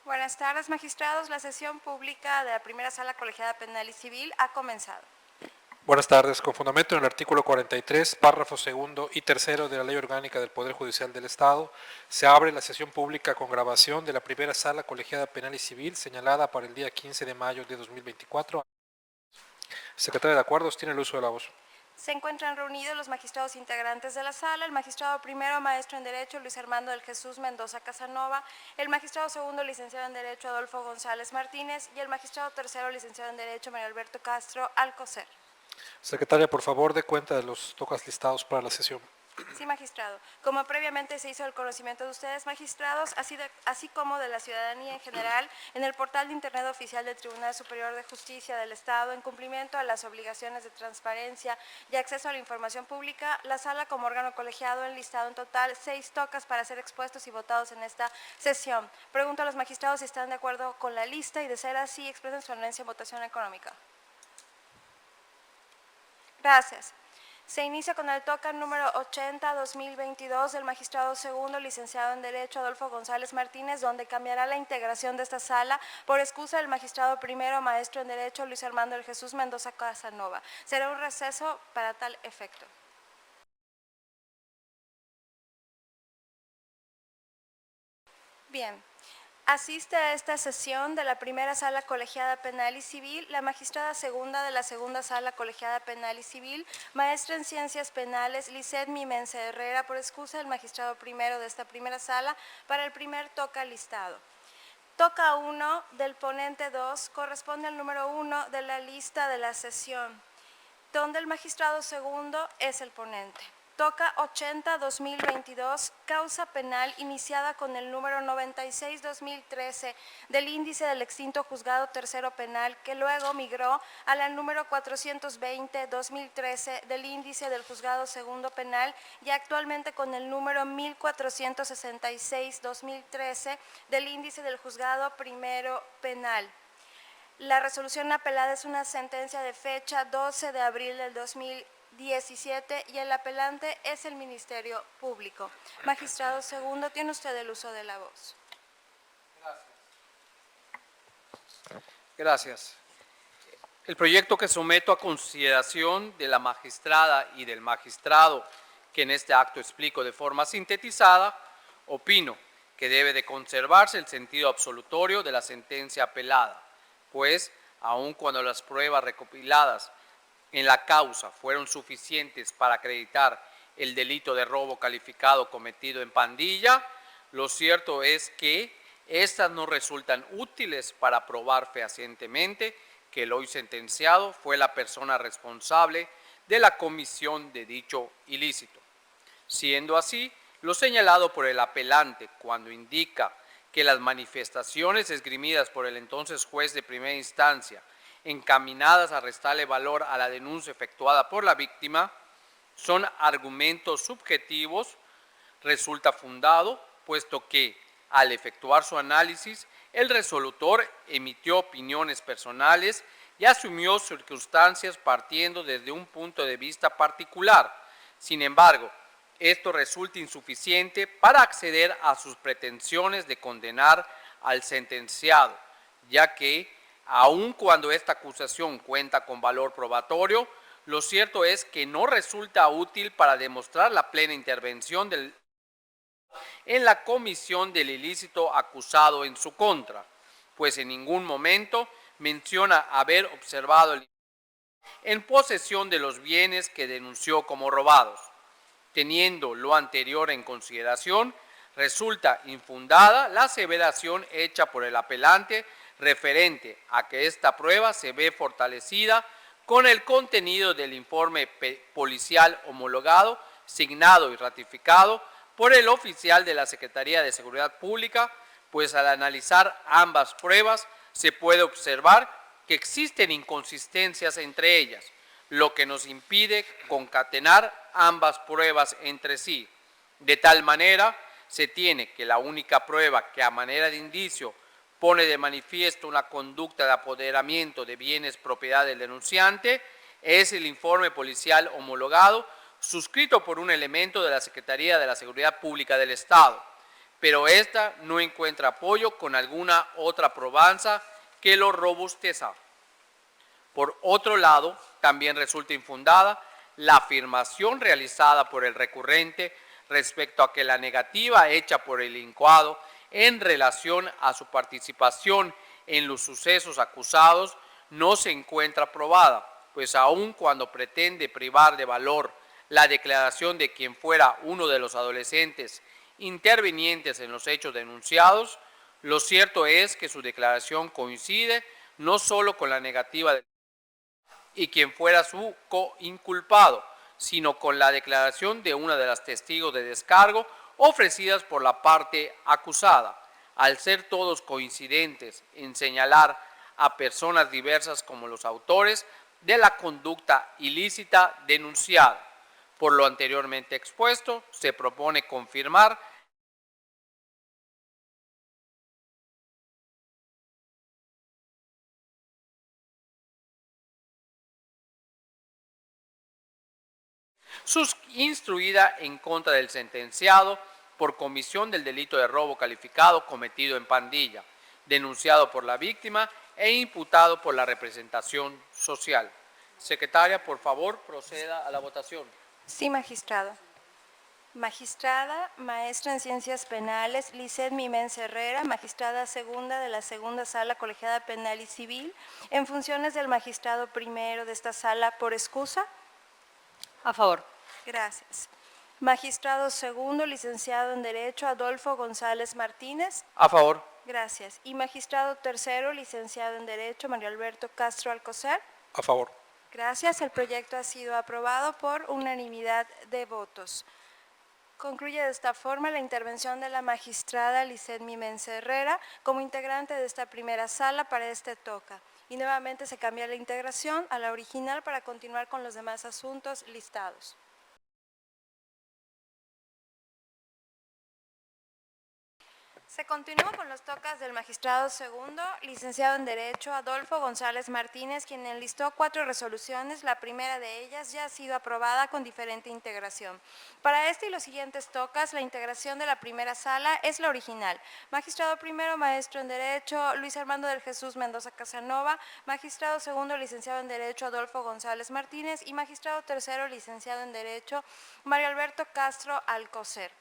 Buenas tardes, magistrados. La sesión pública de la primera sala colegiada penal y civil ha comenzado. Buenas tardes. Con fundamento en el artículo 43, párrafo segundo y tercero de la Ley Orgánica del Poder Judicial del Estado, se abre la sesión pública con grabación de la primera sala colegiada penal y civil señalada para el día 15 de mayo de 2024. Secretario de Acuerdos, tiene el uso de la voz. Se encuentran reunidos los magistrados integrantes de la sala, el magistrado primero, maestro en Derecho, Luis Armando del Jesús Mendoza Casanova, el magistrado segundo, licenciado en Derecho, Adolfo González Martínez, y el magistrado tercero, licenciado en Derecho, María Alberto Castro Alcocer. Secretaria, por favor, dé cuenta de los tocas listados para la sesión. Sí, magistrado. Como previamente se hizo el conocimiento de ustedes, magistrados, así como de la ciudadanía en general, en el portal de Internet oficial del Tribunal Superior de Justicia del Estado, en cumplimiento a las obligaciones de transparencia y acceso a la información pública, la sala como órgano colegiado ha enlistado en total 6 tocas para ser expuestos y votados en esta sesión. Pregunto a los magistrados si están de acuerdo con la lista y, de ser así, expresen su anuencia en votación económica. Gracias. Se inicia con el toca número 80-2022 del magistrado segundo, licenciado en Derecho, Adolfo González Martínez, donde cambiará la integración de esta sala por excusa del magistrado primero, maestro en Derecho, Luis Armando del Jesús Mendoza Casanova. Será un receso para tal efecto. Bien. Asiste a esta sesión de la primera sala colegiada penal y civil la magistrada segunda de la segunda sala colegiada penal y civil, maestra en ciencias penales, Lisset Mimense Herrera, por excusa del magistrado primero de esta primera sala para el primer toca listado. Toca 1 del ponente 2 corresponde al número 1 de la lista de la sesión, donde el magistrado segundo es el ponente. Toca 80-2022, causa penal iniciada con el número 96-2013 del índice del extinto juzgado tercero penal, que luego migró a la número 420-2013 del índice del juzgado segundo penal y actualmente con el número 1466-2013 del índice del juzgado primero penal. La resolución apelada es una sentencia de fecha 12 de abril del 2017 y el apelante es el Ministerio Público. Magistrado segundo, tiene usted el uso de la voz. Gracias. El proyecto que someto a consideración de la magistrada y del magistrado, que en este acto explico de forma sintetizada, opino que debe de conservarse el sentido absolutorio de la sentencia apelada, pues, aun cuando las pruebas recopiladas en la causa fueron suficientes para acreditar el delito de robo calificado cometido en pandilla, lo cierto es que estas no resultan útiles para probar fehacientemente que el hoy sentenciado fue la persona responsable de la comisión de dicho ilícito. Siendo así, lo señalado por el apelante cuando indica que las manifestaciones esgrimidas por el entonces juez de primera instancia, encaminadas a restarle valor a la denuncia efectuada por la víctima, son argumentos subjetivos, resulta fundado, puesto que, al efectuar su análisis, el resolutor emitió opiniones personales y asumió circunstancias partiendo desde un punto de vista particular. Sin embargo, esto resulta insuficiente para acceder a sus pretensiones de condenar al sentenciado, ya que, aun cuando esta acusación cuenta con valor probatorio, lo cierto es que no resulta útil para demostrar la plena intervención en la comisión del ilícito acusado en su contra, pues en ningún momento menciona haber observado en posesión de los bienes que denunció como robados. Teniendo lo anterior en consideración, resulta infundada la aseveración hecha por el apelante referente a que esta prueba se ve fortalecida con el contenido del informe policial homologado, signado y ratificado por el oficial de la Secretaría de Seguridad Pública, pues al analizar ambas pruebas se puede observar que existen inconsistencias entre ellas, lo que nos impide concatenar ambas pruebas entre sí. De tal manera, se tiene que la única prueba que a manera de indicio pone de manifiesto una conducta de apoderamiento de bienes propiedad del denunciante es el informe policial homologado suscrito por un elemento de la Secretaría de la Seguridad Pública del Estado, pero esta no encuentra apoyo con alguna otra probanza que lo robusteza. Por otro lado, también resulta infundada la afirmación realizada por el recurrente respecto a que la negativa hecha por el incoado en relación a su participación en los sucesos acusados no se encuentra probada, pues aun cuando pretende privar de valor la declaración de quien fuera uno de los adolescentes intervinientes en los hechos denunciados, lo cierto es que su declaración coincide no solo con la negativa de y quien fuera su coinculpado, sino con la declaración de una de las testigos de descargo ofrecidas por la parte acusada, al ser todos coincidentes en señalar a personas diversas como los autores de la conducta ilícita denunciada. Por lo anteriormente expuesto, se propone confirmar instruida en contra del sentenciado por comisión del delito de robo calificado cometido en pandilla, denunciado por la víctima e imputado por la representación social. Secretaria, por favor, proceda a la votación. Sí, magistrado. Magistrada, maestra en Ciencias Penales, Lisset Mimens Herrera, magistrada segunda de la Segunda Sala Colegiada Penal y Civil, en funciones del magistrado primero de esta sala, por excusa. A favor. Gracias. Magistrado segundo, licenciado en Derecho, Adolfo González Martínez. A favor. Gracias. Y magistrado tercero, licenciado en Derecho, Mario Alberto Castro Alcocer. A favor. Gracias. El proyecto ha sido aprobado por unanimidad de votos. Concluye de esta forma la intervención de la magistrada Lisset Mimens Herrera como integrante de esta primera sala para este toca. Y nuevamente se cambia la integración a la original para continuar con los demás asuntos listados. Se continúa con los tocas del magistrado segundo, licenciado en Derecho, Adolfo González Martínez, quien enlistó 4 resoluciones. La primera de ellas ya ha sido aprobada con diferente integración. Para este y los siguientes tocas, la integración de la primera sala es la original. Magistrado primero, maestro en Derecho, Luis Armando del Jesús Mendoza Casanova. Magistrado segundo, licenciado en Derecho, Adolfo González Martínez. Y magistrado tercero, licenciado en Derecho, Mario Alberto Castro Alcocer.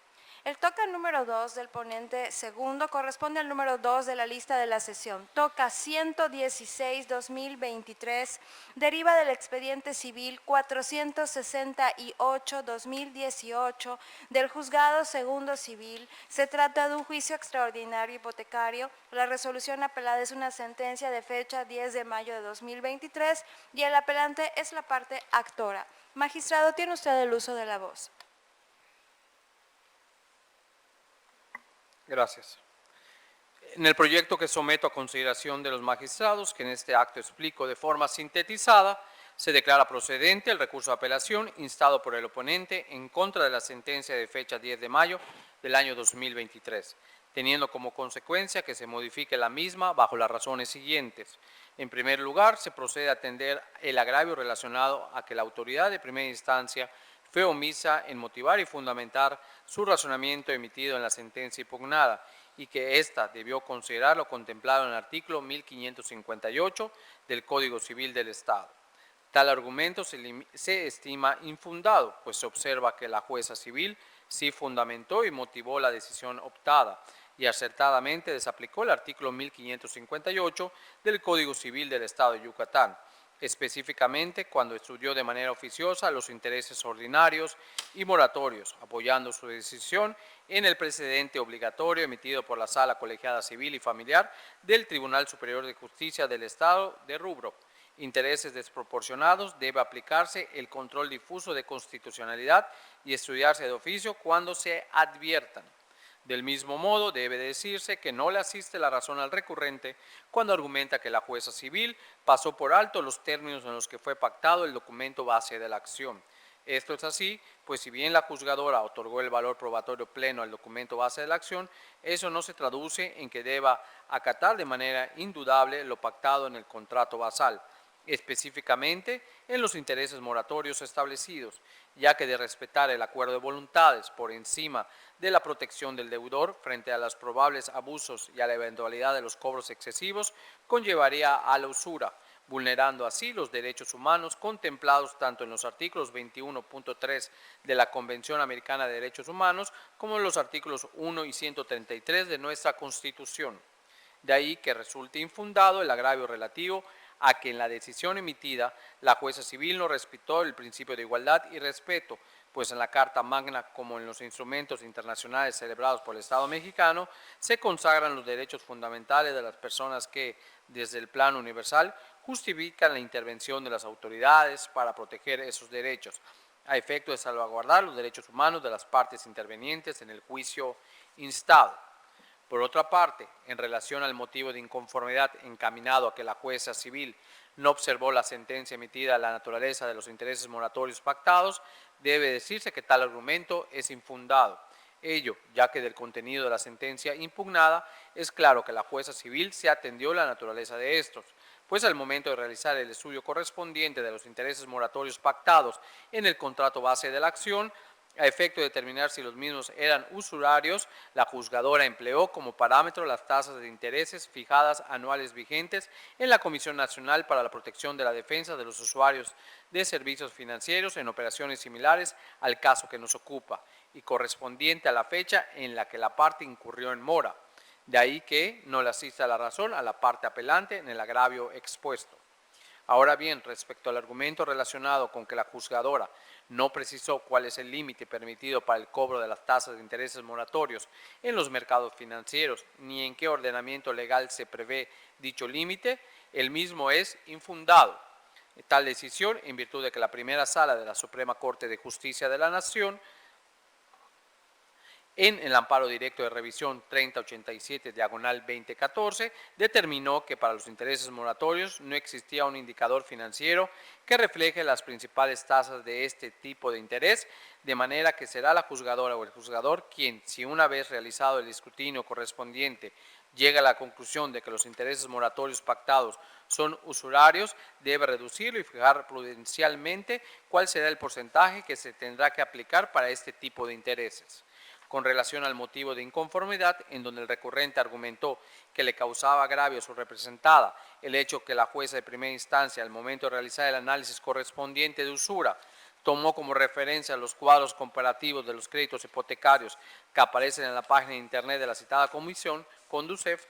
El toca número 2 del ponente segundo corresponde al número 2 de la lista de la sesión. Toca 116-2023, deriva del expediente civil 468-2018 del Juzgado Segundo Civil. Se trata de un juicio extraordinario hipotecario. La resolución apelada es una sentencia de fecha 10 de mayo de 2023 y el apelante es la parte actora. Magistrado, tiene usted el uso de la voz. Gracias. En el proyecto que someto a consideración de los magistrados, que en este acto explico de forma sintetizada, se declara procedente el recurso de apelación instado por el oponente en contra de la sentencia de fecha 10 de mayo del año 2023, teniendo como consecuencia que se modifique la misma bajo las razones siguientes. En primer lugar, se procede a atender el agravio relacionado a que la autoridad de primera instancia fue omisa en motivar y fundamentar su razonamiento emitido en la sentencia impugnada y que ésta debió considerar lo contemplado en el artículo 1558 del Código Civil del Estado. Tal argumento se estima infundado, pues se observa que la jueza civil sí fundamentó y motivó la decisión optada y acertadamente desaplicó el artículo 1558 del Código Civil del Estado de Yucatán, específicamente cuando estudió de manera oficiosa los intereses ordinarios y moratorios, apoyando su decisión en el precedente obligatorio emitido por la Sala Colegiada Civil y Familiar del Tribunal Superior de Justicia del Estado de rubro. Intereses desproporcionados, debe aplicarse el control difuso de constitucionalidad y estudiarse de oficio cuando se adviertan. Del mismo modo, debe decirse que no le asiste la razón al recurrente cuando argumenta que la jueza civil pasó por alto los términos en los que fue pactado el documento base de la acción. Esto es así, pues si bien la juzgadora otorgó el valor probatorio pleno al documento base de la acción, eso no se traduce en que deba acatar de manera indudable lo pactado en el contrato basal, específicamente en los intereses moratorios establecidos, ya que de respetar el acuerdo de voluntades por encima de la protección del deudor frente a los probables abusos y a la eventualidad de los cobros excesivos, conllevaría a la usura, vulnerando así los derechos humanos contemplados tanto en los artículos 21.3 de la Convención Americana de Derechos Humanos como en los artículos 1 y 133 de nuestra Constitución. De ahí que resulte infundado el agravio relativo a que en la decisión emitida la jueza civil no respetó el principio de igualdad y respeto, pues en la Carta Magna como en los instrumentos internacionales celebrados por el Estado mexicano se consagran los derechos fundamentales de las personas que, desde el plano universal, justifican la intervención de las autoridades para proteger esos derechos, a efecto de salvaguardar los derechos humanos de las partes intervenientes en el juicio instado. Por otra parte, en relación al motivo de inconformidad encaminado a que la jueza civil no observó la sentencia emitida a la naturaleza de los intereses moratorios pactados, debe decirse que tal argumento es infundado. Ello, ya que del contenido de la sentencia impugnada es claro que la jueza civil se atendió la naturaleza de estos, pues al momento de realizar el estudio correspondiente de los intereses moratorios pactados en el contrato base de la acción, a efecto de determinar si los mismos eran usurarios, la juzgadora empleó como parámetro las tasas de intereses fijadas anuales vigentes en la Comisión Nacional para la Protección de la Defensa de los Usuarios de Servicios Financieros en operaciones similares al caso que nos ocupa y correspondiente a la fecha en la que la parte incurrió en mora. De ahí que no le asista la razón a la parte apelante en el agravio expuesto. Ahora bien, respecto al argumento relacionado con que la juzgadora no precisó cuál es el límite permitido para el cobro de las tasas de intereses moratorios en los mercados financieros, ni en qué ordenamiento legal se prevé dicho límite, el mismo es infundado. Tal decisión, en virtud de que la primera sala de la Suprema Corte de Justicia de la Nación, en el amparo directo de revisión 3087/2014, determinó que para los intereses moratorios no existía un indicador financiero que refleje las principales tasas de este tipo de interés, de manera que será la juzgadora o el juzgador quien, si una vez realizado el escrutinio correspondiente, llega a la conclusión de que los intereses moratorios pactados son usurarios, debe reducirlo y fijar prudencialmente cuál será el porcentaje que se tendrá que aplicar para este tipo de intereses. Con relación al motivo de inconformidad, en donde el recurrente argumentó que le causaba agravio a su representada el hecho que la jueza de primera instancia, al momento de realizar el análisis correspondiente de usura, tomó como referencia los cuadros comparativos de los créditos hipotecarios que aparecen en la página de internet de la citada comisión, Conducef,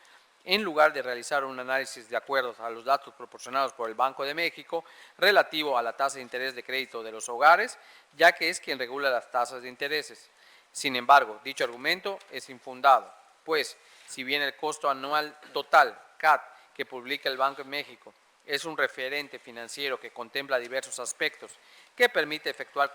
en lugar de realizar un análisis de acuerdo a los datos proporcionados por el Banco de México relativo a la tasa de interés de crédito de los hogares, ya que es quien regula las tasas de intereses. Sin embargo, dicho argumento es infundado, pues si bien el costo anual total, CAT, que publica el Banco de México es un referente financiero que contempla diversos aspectos que permite efectuar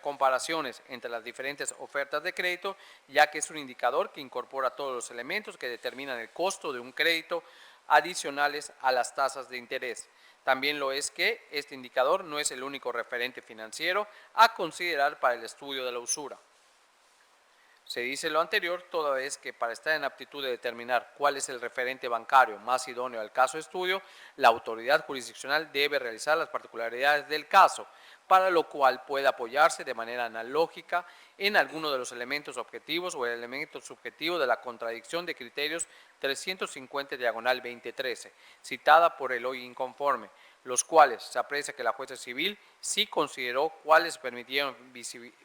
comparaciones entre las diferentes ofertas de crédito, ya que es un indicador que incorpora todos los elementos que determinan el costo de un crédito adicionales a las tasas de interés. También lo es que este indicador no es el único referente financiero a considerar para el estudio de la usura. Se dice lo anterior toda vez que para estar en aptitud de determinar cuál es el referente bancario más idóneo al caso de estudio, la autoridad jurisdiccional debe realizar las particularidades del caso, para lo cual puede apoyarse de manera analógica en alguno de los elementos objetivos o el elemento subjetivo de la contradicción de criterios 350/2013, citada por el hoy inconforme, los cuales se aprecia que la jueza civil sí consideró cuáles permitieron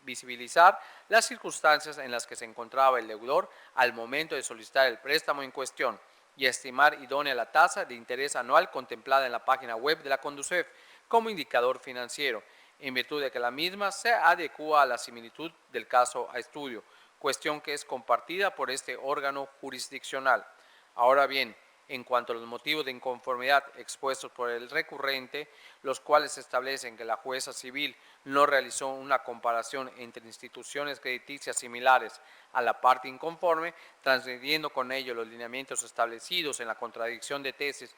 visibilizar las circunstancias en las que se encontraba el deudor al momento de solicitar el préstamo en cuestión y estimar idónea la tasa de interés anual contemplada en la página web de la Conducef como indicador financiero, en virtud de que la misma se adecúa a la similitud del caso a estudio, cuestión que es compartida por este órgano jurisdiccional. Ahora bien, en cuanto a los motivos de inconformidad expuestos por el recurrente, los cuales establecen que la jueza civil no realizó una comparación entre instituciones crediticias similares a la parte inconforme, transgrediendo con ello los lineamientos establecidos en la contradicción de tesis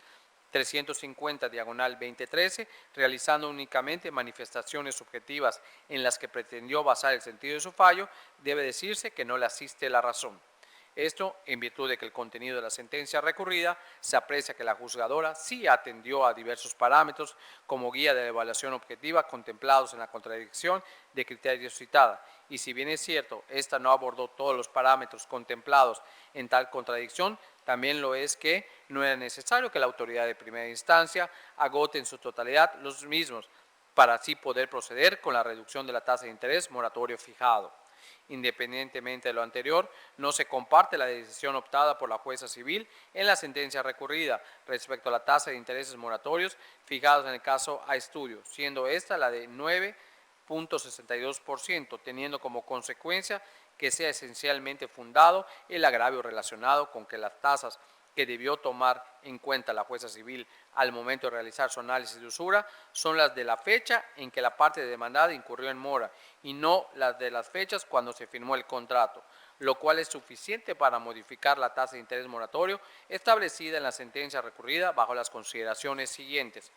350/2013, realizando únicamente manifestaciones subjetivas en las que pretendió basar el sentido de su fallo, debe decirse que no le asiste la razón. Esto en virtud de que el contenido de la sentencia recurrida se aprecia que la juzgadora sí atendió a diversos parámetros como guía de evaluación objetiva contemplados en la contradicción de criterios citada. Y si bien es cierto, esta no abordó todos los parámetros contemplados en tal contradicción, también lo es que no era necesario que la autoridad de primera instancia agote en su totalidad los mismos para así poder proceder con la reducción de la tasa de interés moratorio fijado. Independientemente de lo anterior, no se comparte la decisión optada por la jueza civil en la sentencia recurrida respecto a la tasa de intereses moratorios fijados en el caso a estudio, siendo esta la de 9.62%, teniendo como consecuencia que sea esencialmente fundado el agravio relacionado con que las tasas que debió tomar en cuenta la jueza civil al momento de realizar su análisis de usura son las de la fecha en que la parte demandada incurrió en mora y no las de las fechas cuando se firmó el contrato, lo cual es suficiente para modificar la tasa de interés moratorio establecida en la sentencia recurrida bajo las consideraciones siguientes.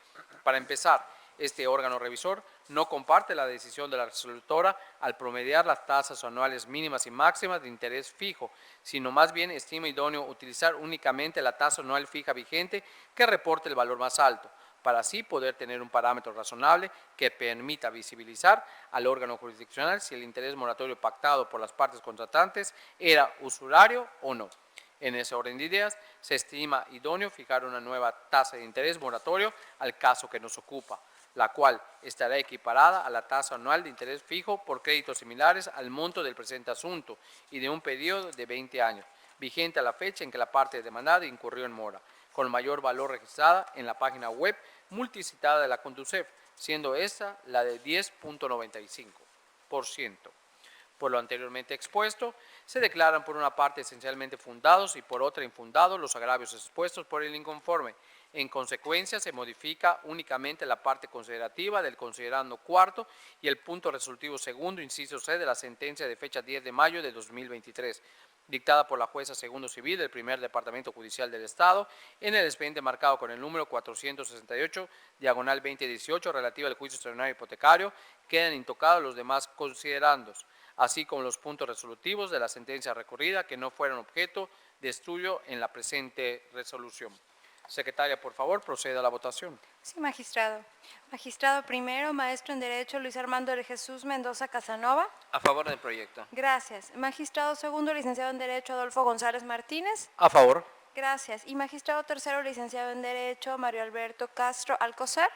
Para empezar, este órgano revisor no comparte la decisión de la resolutora al promediar las tasas anuales mínimas y máximas de interés fijo, sino más bien estima idóneo utilizar únicamente la tasa anual fija vigente que reporte el valor más alto, para así poder tener un parámetro razonable que permita visibilizar al órgano jurisdiccional si el interés moratorio pactado por las partes contratantes era usurario o no. En ese orden de ideas, se estima idóneo fijar una nueva tasa de interés moratorio al caso que nos ocupa, la cual estará equiparada a la tasa anual de interés fijo por créditos similares al monto del presente asunto y de un periodo de 20 años, vigente a la fecha en que la parte demandada incurrió en mora, con mayor valor registrada en la página web multicitada de la Conducef, siendo esta la de 10.95%. Por lo anteriormente expuesto, se declaran por una parte esencialmente fundados y por otra infundados los agravios expuestos por el inconforme. En consecuencia, se modifica únicamente la parte considerativa del considerando cuarto y el punto resolutivo segundo, inciso C, de la sentencia de fecha 10 de mayo de 2023, dictada por la jueza segundo civil del primer departamento judicial del Estado, en el expediente marcado con el número 468, diagonal 2018, relativa al juicio extraordinario hipotecario, quedan intocados los demás considerandos, así como los puntos resolutivos de la sentencia recurrida que no fueron objeto de estudio en la presente resolución. Secretaria, por favor, proceda a la votación. Sí, magistrado. Magistrado primero, maestro en Derecho Luis Armando de Jesús Mendoza Casanova. A favor del proyecto. Gracias. Magistrado segundo, licenciado en Derecho Adolfo González Martínez. A favor. Gracias. Y magistrado tercero, licenciado en Derecho Mario Alberto Castro Alcocer.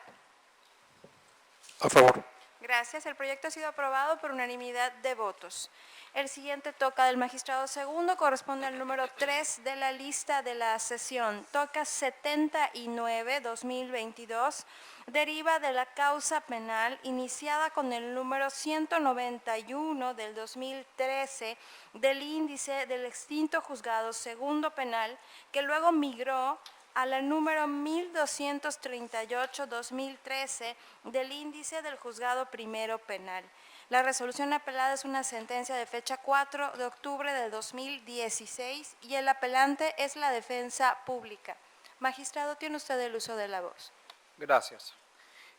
A favor. Gracias. El proyecto ha sido aprobado por unanimidad de votos. El siguiente toca del magistrado segundo, corresponde al número 3 de la lista de la sesión. Toca 79-2022, deriva de la causa penal iniciada con el número 191 del 2013 del índice del extinto juzgado segundo penal, que luego migró a la número 1238-2013 del índice del juzgado primero penal. La resolución apelada es una sentencia de fecha 4 de octubre del 2016 y el apelante es la defensa pública. Magistrado, tiene usted el uso de la voz. Gracias.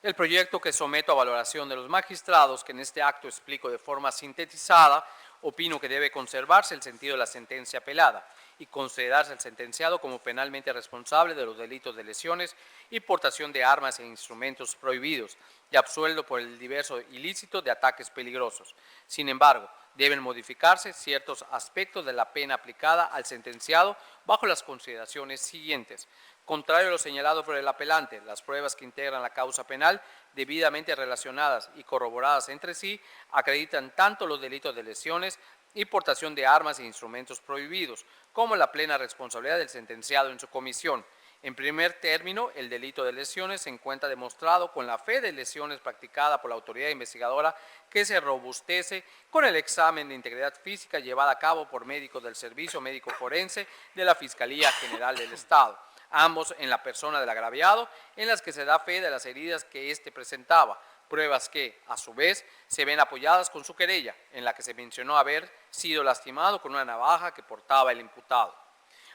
El proyecto que someto a valoración de los magistrados, que en este acto explico de forma sintetizada, opino que debe conservarse el sentido de la sentencia apelada y considerarse el sentenciado como penalmente responsable de los delitos de lesiones y portación de armas e instrumentos prohibidos y absuelto por el diverso ilícito de ataques peligrosos. Sin embargo, deben modificarse ciertos aspectos de la pena aplicada al sentenciado bajo las consideraciones siguientes. Contrario a lo señalado por el apelante, las pruebas que integran la causa penal, debidamente relacionadas y corroboradas entre sí, acreditan tanto los delitos de lesiones y portación de armas e instrumentos prohibidos, como la plena responsabilidad del sentenciado en su comisión. En primer término, el delito de lesiones se encuentra demostrado con la fe de lesiones practicada por la autoridad investigadora que se robustece con el examen de integridad física llevado a cabo por médicos del Servicio Médico Forense de la Fiscalía General del Estado, ambos en la persona del agraviado, en las que se da fe de las heridas que éste presentaba, pruebas que, a su vez, se ven apoyadas con su querella, en la que se mencionó haber sido lastimado con una navaja que portaba el imputado.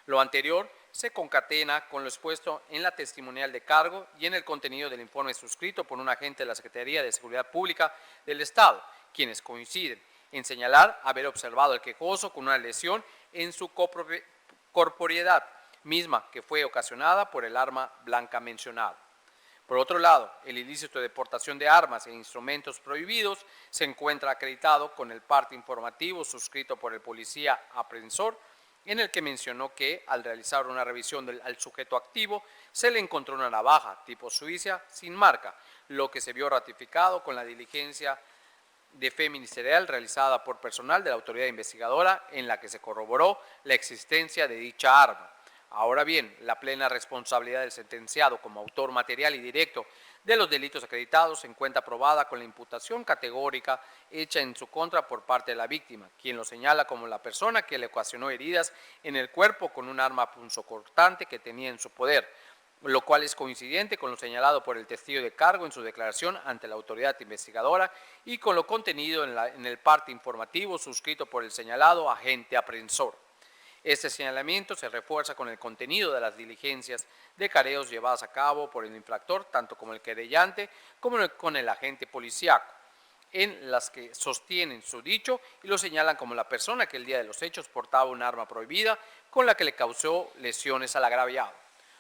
Lo anterior se concatena con lo expuesto en la testimonial de cargo y en el contenido del informe suscrito por un agente de la Secretaría de Seguridad Pública del Estado, quienes coinciden en señalar haber observado al quejoso con una lesión en su corporeidad, misma que fue ocasionada por el arma blanca mencionada. Por otro lado, el ilícito de portación de armas e instrumentos prohibidos se encuentra acreditado con el parte informativo suscrito por el policía aprensor, en el que mencionó que al realizar una revisión al sujeto activo se le encontró una navaja tipo suiza sin marca, lo que se vio ratificado con la diligencia de fe ministerial realizada por personal de la autoridad investigadora en la que se corroboró la existencia de dicha arma. Ahora bien, la plena responsabilidad del sentenciado como autor material y directo de los delitos acreditados se encuentra probada con la imputación categórica hecha en su contra por parte de la víctima, quien lo señala como la persona que le ocasionó heridas en el cuerpo con un arma punzocortante que tenía en su poder, lo cual es coincidente con lo señalado por el testigo de cargo en su declaración ante la autoridad investigadora y con lo contenido en el parte informativo suscrito por el señalado agente aprensor. Este señalamiento se refuerza con el contenido de las diligencias de careos llevadas a cabo por el infractor, tanto como el querellante, como con el agente policíaco, en las que sostienen su dicho y lo señalan como la persona que el día de los hechos portaba un arma prohibida con la que le causó lesiones al agraviado.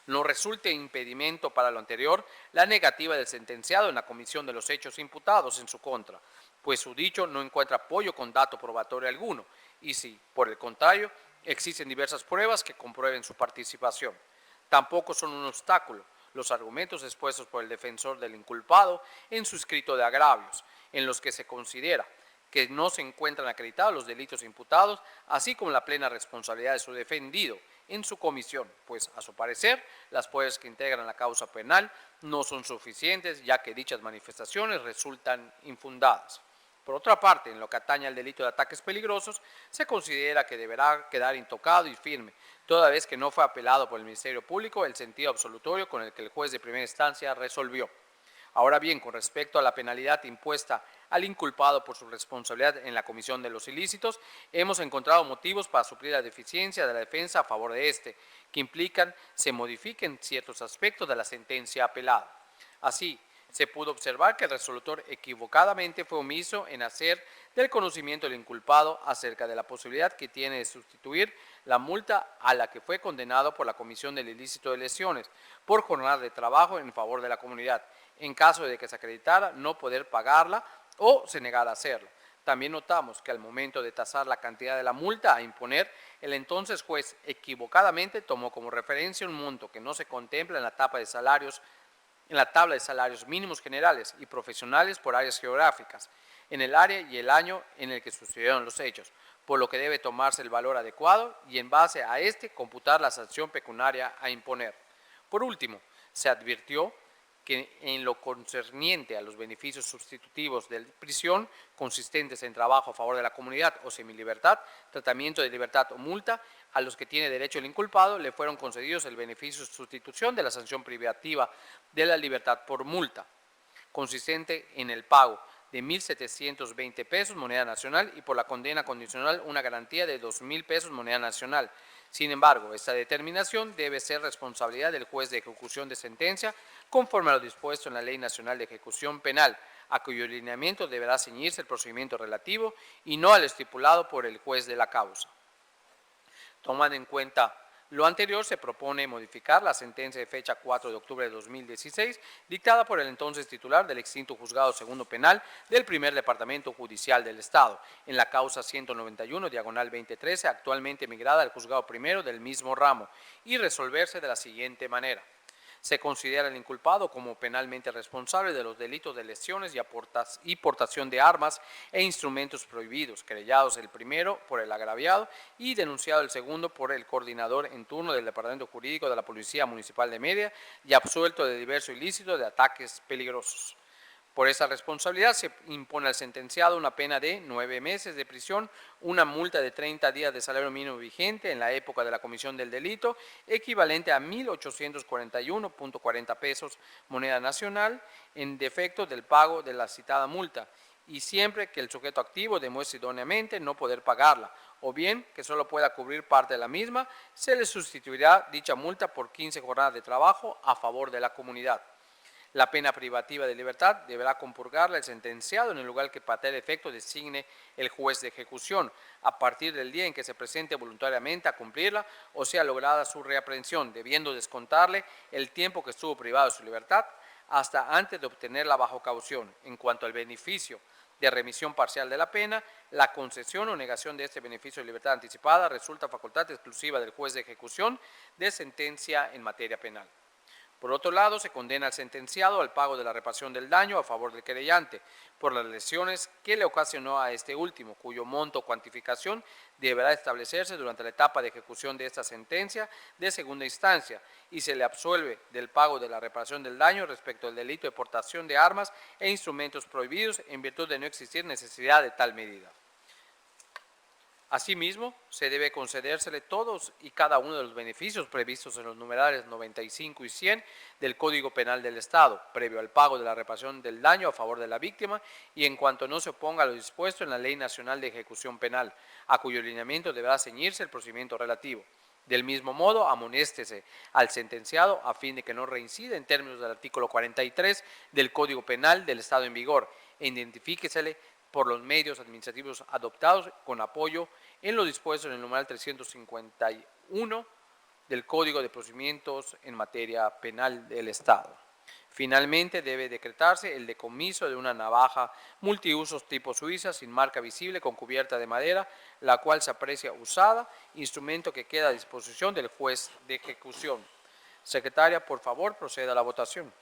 No resulte impedimento para lo anterior la negativa del sentenciado en la comisión de los hechos imputados en su contra, pues su dicho no encuentra apoyo con dato probatorio alguno, y si, por el contrario, existen diversas pruebas que comprueben su participación. Tampoco son un obstáculo los argumentos expuestos por el defensor del inculpado en su escrito de agravios, en los que se considera que no se encuentran acreditados los delitos imputados, así como la plena responsabilidad de su defendido en su comisión, pues a su parecer las pruebas que integran la causa penal no son suficientes, ya que dichas manifestaciones resultan infundadas. Por otra parte, en lo que atañe al delito de ataques peligrosos, se considera que deberá quedar intocado y firme, toda vez que no fue apelado por el Ministerio Público el sentido absolutorio con el que el juez de primera instancia resolvió. Ahora bien, con respecto a la penalidad impuesta al inculpado por su responsabilidad en la comisión de los ilícitos, hemos encontrado motivos para suplir la deficiencia de la defensa a favor de este, que implican se modifiquen ciertos aspectos de la sentencia apelada. Así, se pudo observar que el resolutor equivocadamente fue omiso en hacer del conocimiento del inculpado acerca de la posibilidad que tiene de sustituir la multa a la que fue condenado por la comisión del ilícito de lesiones por jornada de trabajo en favor de la comunidad, en caso de que se acreditara no poder pagarla o se negara a hacerlo. También notamos que al momento de tasar la cantidad de la multa a imponer, el entonces juez equivocadamente tomó como referencia un monto que no se contempla en la tabla de salarios mínimos generales y profesionales por áreas geográficas, en el área y el año en el que sucedieron los hechos, por lo que debe tomarse el valor adecuado y en base a este computar la sanción pecuniaria a imponer. Por último, se advirtió que en lo concerniente a los beneficios sustitutivos de prisión consistentes en trabajo a favor de la comunidad o semilibertad, tratamiento de libertad o multa, a los que tiene derecho el inculpado le fueron concedidos el beneficio de sustitución de la sanción privativa de la libertad por multa, consistente en el pago de 1.720 pesos moneda nacional y por la condena condicional una garantía de 2.000 pesos moneda nacional. Sin embargo, esta determinación debe ser responsabilidad del juez de ejecución de sentencia conforme a lo dispuesto en la Ley Nacional de Ejecución Penal, a cuyo lineamiento deberá ceñirse el procedimiento relativo y no al estipulado por el juez de la causa. Tomando en cuenta lo anterior, se propone modificar la sentencia de fecha 4 de octubre de 2016, dictada por el entonces titular del extinto Juzgado Segundo Penal del Primer Departamento Judicial del Estado, en la causa 191, diagonal 2013, actualmente migrada al Juzgado Primero del mismo ramo, y resolverse de la siguiente manera. Se considera al inculpado como penalmente responsable de los delitos de lesiones y portación de armas e instrumentos prohibidos, querellados el primero por el agraviado y denunciado el segundo por el coordinador en turno del Departamento Jurídico de la Policía Municipal de Mérida y absuelto de diverso ilícito de ataques peligrosos. Por esa responsabilidad se impone al sentenciado una pena de 9 meses de prisión, una multa de 30 días de salario mínimo vigente en la época de la comisión del delito, equivalente a 1.841.40 pesos moneda nacional, en defecto del pago de la citada multa, y siempre que el sujeto activo demuestre idóneamente no poder pagarla, o bien que solo pueda cubrir parte de la misma, se le sustituirá dicha multa por 15 jornadas de trabajo a favor de la comunidad. La pena privativa de libertad deberá compurgarla el sentenciado en el lugar que para tal efecto designe el juez de ejecución, a partir del día en que se presente voluntariamente a cumplirla o sea lograda su reaprehensión, debiendo descontarle el tiempo que estuvo privado de su libertad hasta antes de obtenerla bajo caución. En cuanto al beneficio de remisión parcial de la pena, la concesión o negación de este beneficio de libertad anticipada resulta facultad exclusiva del juez de ejecución de sentencia en materia penal. Por otro lado, se condena al sentenciado al pago de la reparación del daño a favor del querellante por las lesiones que le ocasionó a este último, cuyo monto o cuantificación deberá establecerse durante la etapa de ejecución de esta sentencia de segunda instancia, y se le absuelve del pago de la reparación del daño respecto al delito de portación de armas e instrumentos prohibidos en virtud de no existir necesidad de tal medida. Asimismo, se debe concedérsele todos y cada uno de los beneficios previstos en los numerales 95 y 100 del Código Penal del Estado, previo al pago de la reparación del daño a favor de la víctima y en cuanto no se oponga a lo dispuesto en la Ley Nacional de Ejecución Penal, a cuyo lineamiento deberá ceñirse el procedimiento relativo. Del mismo modo, amonéstese al sentenciado a fin de que no reincida en términos del artículo 43 del Código Penal del Estado en vigor e identifíquesele por los medios administrativos adoptados con apoyo en lo dispuesto en el numeral 351 del Código de Procedimientos en materia penal del Estado. Finalmente, debe decretarse el decomiso de una navaja multiusos tipo suiza sin marca visible con cubierta de madera, la cual se aprecia usada, instrumento que queda a disposición del juez de ejecución. Secretaria, por favor, proceda a la votación.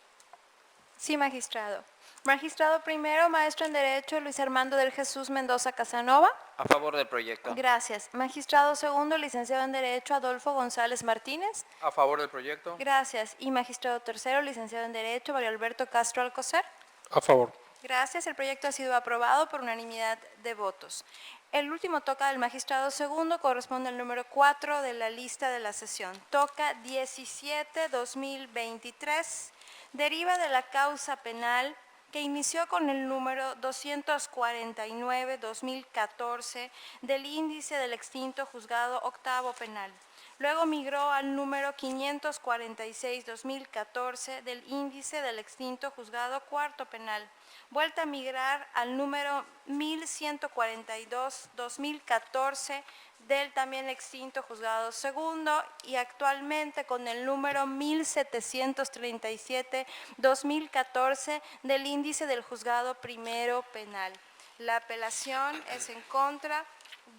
Sí, magistrado. Magistrado primero, maestro en Derecho, Luis Armando del Jesús Mendoza Casanova. A favor del proyecto. Gracias. Magistrado segundo, licenciado en Derecho, Adolfo González Martínez. A favor del proyecto. Gracias. Y magistrado tercero, licenciado en Derecho, Mario Alberto Castro Alcocer. A favor. Gracias. El proyecto ha sido aprobado por unanimidad de votos. El último toca del magistrado segundo corresponde al número 4 de la lista de la sesión. Toca 17-2023. Deriva de la causa penal que inició con el número 249-2014 del índice del extinto juzgado octavo penal. Luego migró al número 546-2014 del índice del extinto juzgado cuarto penal. Vuelta a migrar al número 1142-2014 del también extinto juzgado segundo y actualmente con el número 1737-2014 del índice del juzgado primero penal. La apelación es en contra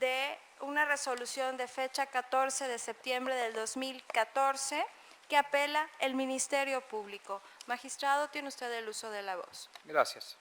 de una resolución de fecha 14 de septiembre del 2014 que apela el Ministerio Público. Magistrado, tiene usted el uso de la voz. Gracias.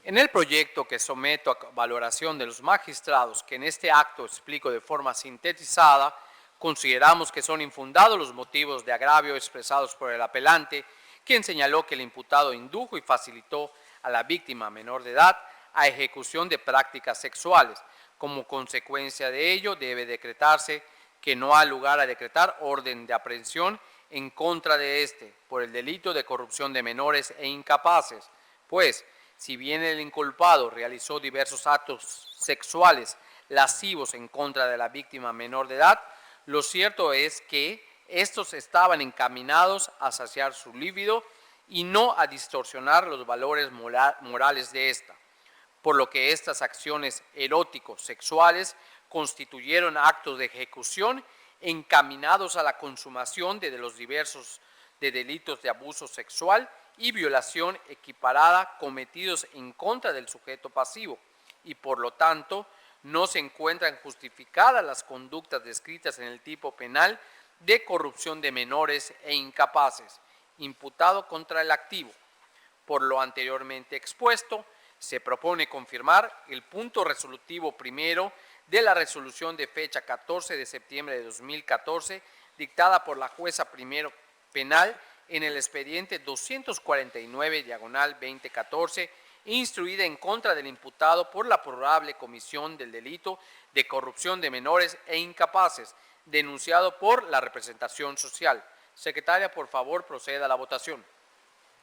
En el proyecto que someto a valoración de los magistrados, que en este acto explico de forma sintetizada, consideramos que son infundados los motivos de agravio expresados por el apelante, quien señaló que el imputado indujo y facilitó a la víctima menor de edad a ejecución de prácticas sexuales. Como consecuencia de ello, debe decretarse que no ha lugar a decretar orden de aprehensión en contra de éste por el delito de corrupción de menores e incapaces, pues, si bien el inculpado realizó diversos actos sexuales lascivos en contra de la víctima menor de edad, lo cierto es que estos estaban encaminados a saciar su líbido y no a distorsionar los valores morales de ésta, por lo que estas acciones eróticos sexuales constituyeron actos de ejecución encaminados a la consumación de los diversos delitos de abuso sexual y violación equiparada cometidos en contra del sujeto pasivo y por lo tanto no se encuentran justificadas las conductas descritas en el tipo penal de corrupción de menores e incapaces, imputado contra el activo. Por lo anteriormente expuesto, se propone confirmar el punto resolutivo primero de la resolución de fecha 14 de septiembre de 2014, dictada por la jueza primero penal en el expediente 249/2014, instruida en contra del imputado por la probable comisión del delito de corrupción de menores e incapaces, denunciado por la representación social. Secretaria, por favor, proceda a la votación.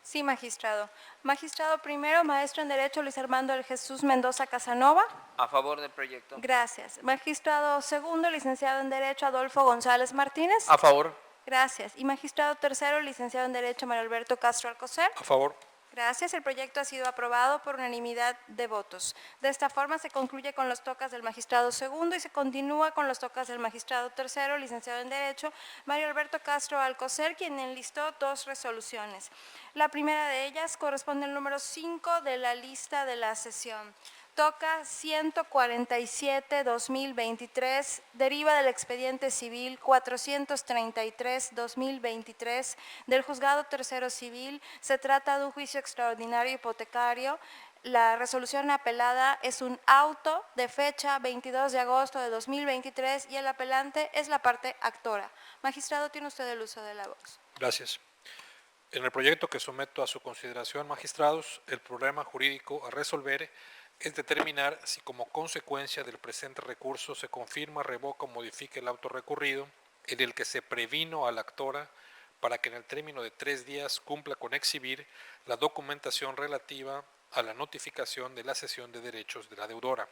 Sí, magistrado. Magistrado primero, maestro en Derecho, Luis Armando del Jesús Mendoza Casanova. A favor del proyecto. Gracias. Magistrado segundo, licenciado en Derecho, Adolfo González Martínez. A favor. Gracias. Y magistrado tercero, licenciado en Derecho Mario Alberto Castro Alcocer. A favor. Gracias. El proyecto ha sido aprobado por unanimidad de votos. De esta forma se concluye con los tocas del magistrado segundo y se continúa con los tocas del magistrado tercero, licenciado en Derecho Mario Alberto Castro Alcocer, quien enlistó 2 resoluciones. La primera de ellas corresponde al número 5 de la lista de la sesión. Toca 147-2023, deriva del expediente civil 433-2023 del Juzgado Tercero Civil. Se trata de un juicio extraordinario hipotecario. La resolución apelada es un auto de fecha 22 de agosto de 2023 y el apelante es la parte actora. Magistrado, tiene usted el uso de la voz. Gracias. En el proyecto que someto a su consideración, magistrados, el problema jurídico a resolver es determinar si como consecuencia del presente recurso se confirma, revoca o modifica el auto recurrido en el que se previno a la actora para que en el término de 3 días cumpla con exhibir la documentación relativa a la notificación de la cesión de derechos de la deudora,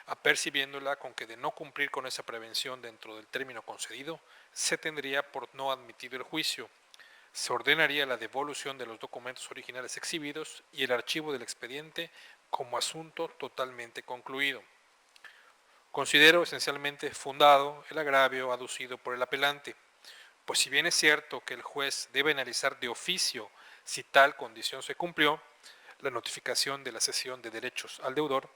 apercibiéndola con que de no cumplir con esa prevención dentro del término concedido, se tendría por no admitido el juicio. Se ordenaría la devolución de los documentos originales exhibidos y el archivo del expediente como asunto totalmente concluido. Considero esencialmente fundado el agravio aducido por el apelante, pues si bien es cierto que el juez debe analizar de oficio si tal condición se cumplió, la notificación de la cesión de derechos al deudor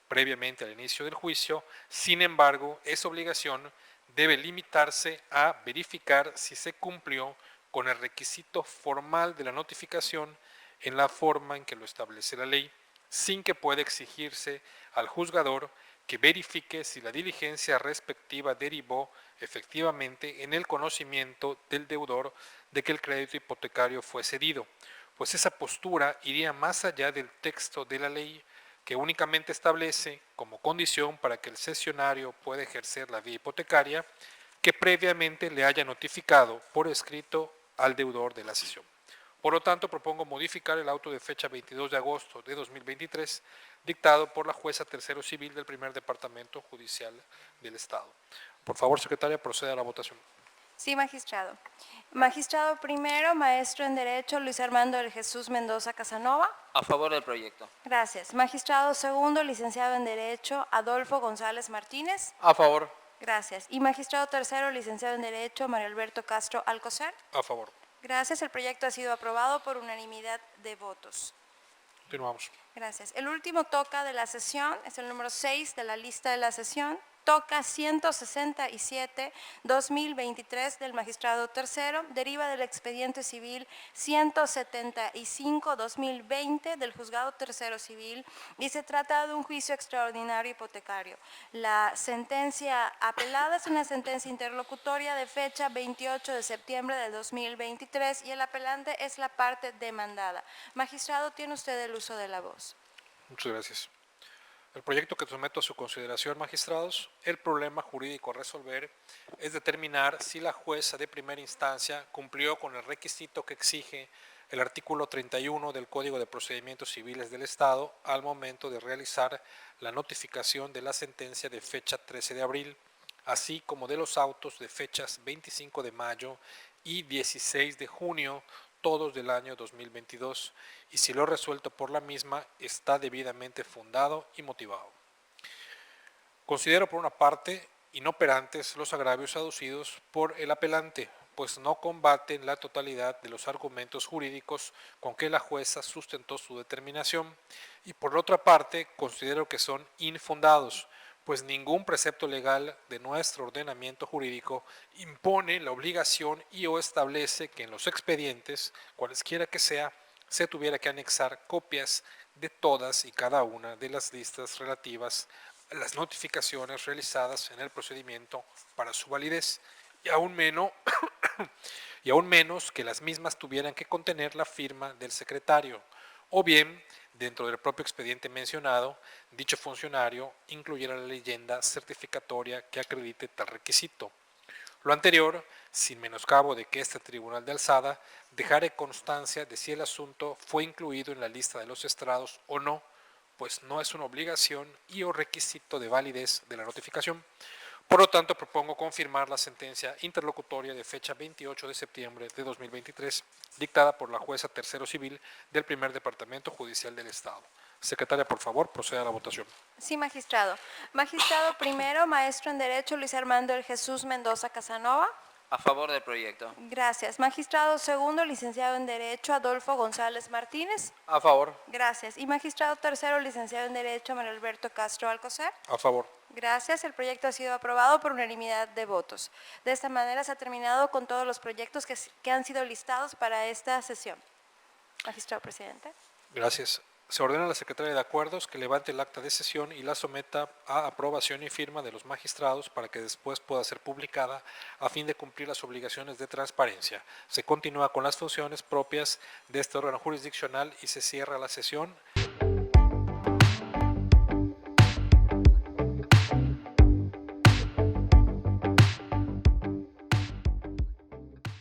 previamente al inicio del juicio, sin embargo, esa obligación debe limitarse a verificar si se cumplió con el requisito formal de la notificación en la forma en que lo establece la ley, sin que pueda exigirse al juzgador que verifique si la diligencia respectiva derivó efectivamente en el conocimiento del deudor de que el crédito hipotecario fue cedido, pues esa postura iría más allá del texto de la ley que únicamente establece como condición para que el cesionario pueda ejercer la vía hipotecaria que previamente le haya notificado por escrito al deudor de la cesión. Por lo tanto, propongo modificar el auto de fecha 22 de agosto de 2023, dictado por la jueza tercero civil del primer departamento judicial del Estado. Por favor, secretaria, proceda a la votación. Sí, magistrado. Magistrado primero, maestro en Derecho, Luis Armando del Jesús Mendoza Casanova. A favor del proyecto. Gracias. Magistrado segundo, licenciado en Derecho, Adolfo González Martínez. A favor. Gracias. Y magistrado tercero, licenciado en Derecho, Mario Alberto Castro Alcocer. A favor. Gracias. El proyecto ha sido aprobado por unanimidad de votos. Continuamos. Gracias. El último toca de la sesión es el número 6 de la lista de la sesión. Toca 167-2023 del magistrado tercero, deriva del expediente civil 175-2020 del juzgado tercero civil y se trata de un juicio extraordinario hipotecario. La sentencia apelada es una sentencia interlocutoria de fecha 28 de septiembre de 2023 y el apelante es la parte demandada. Magistrado, tiene usted el uso de la voz. Muchas gracias. El proyecto que someto a su consideración, magistrados, el problema jurídico a resolver es determinar si la jueza de primera instancia cumplió con el requisito que exige el artículo 31 del Código de Procedimientos Civiles del Estado al momento de realizar la notificación de la sentencia de fecha 13 de abril, así como de los autos de fechas 25 de mayo y 16 de junio, todos del año 2022, y si lo resuelto por la misma está debidamente fundado y motivado. Considero por una parte inoperantes los agravios aducidos por el apelante, pues no combaten la totalidad de los argumentos jurídicos con que la jueza sustentó su determinación, y por otra parte considero que son infundados, pues ningún precepto legal de nuestro ordenamiento jurídico impone la obligación y o establece que en los expedientes, cualesquiera que sea, se tuviera que anexar copias de todas y cada una de las listas relativas a las notificaciones realizadas en el procedimiento para su validez, y aún menos que las mismas tuvieran que contener la firma del secretario, o bien, dentro del propio expediente mencionado, dicho funcionario incluyera la leyenda certificatoria que acredite tal requisito. Lo anterior, sin menoscabo de que este tribunal de alzada dejare constancia de si el asunto fue incluido en la lista de los estrados o no, pues no es una obligación y o requisito de validez de la notificación. Por lo tanto, propongo confirmar la sentencia interlocutoria de fecha 28 de septiembre de 2023, dictada por la jueza tercero civil del primer Departamento Judicial del Estado. Secretaria, por favor, proceda a la votación. Sí, magistrado. Magistrado primero, maestro en Derecho Luis Armando El Jesús Mendoza Casanova. A favor del proyecto. Gracias. Magistrado segundo, licenciado en Derecho Adolfo González Martínez. A favor. Gracias. Y magistrado tercero, licenciado en Derecho Manuel Alberto Castro Alcocer. A favor. Gracias. El proyecto ha sido aprobado por unanimidad de votos. De esta manera se ha terminado con todos los proyectos que han sido listados para esta sesión. Magistrado presidente. Gracias. Se ordena a la Secretaria de Acuerdos que levante el acta de sesión y la someta a aprobación y firma de los magistrados para que después pueda ser publicada a fin de cumplir las obligaciones de transparencia. Se continúa con las funciones propias de este órgano jurisdiccional y se cierra la sesión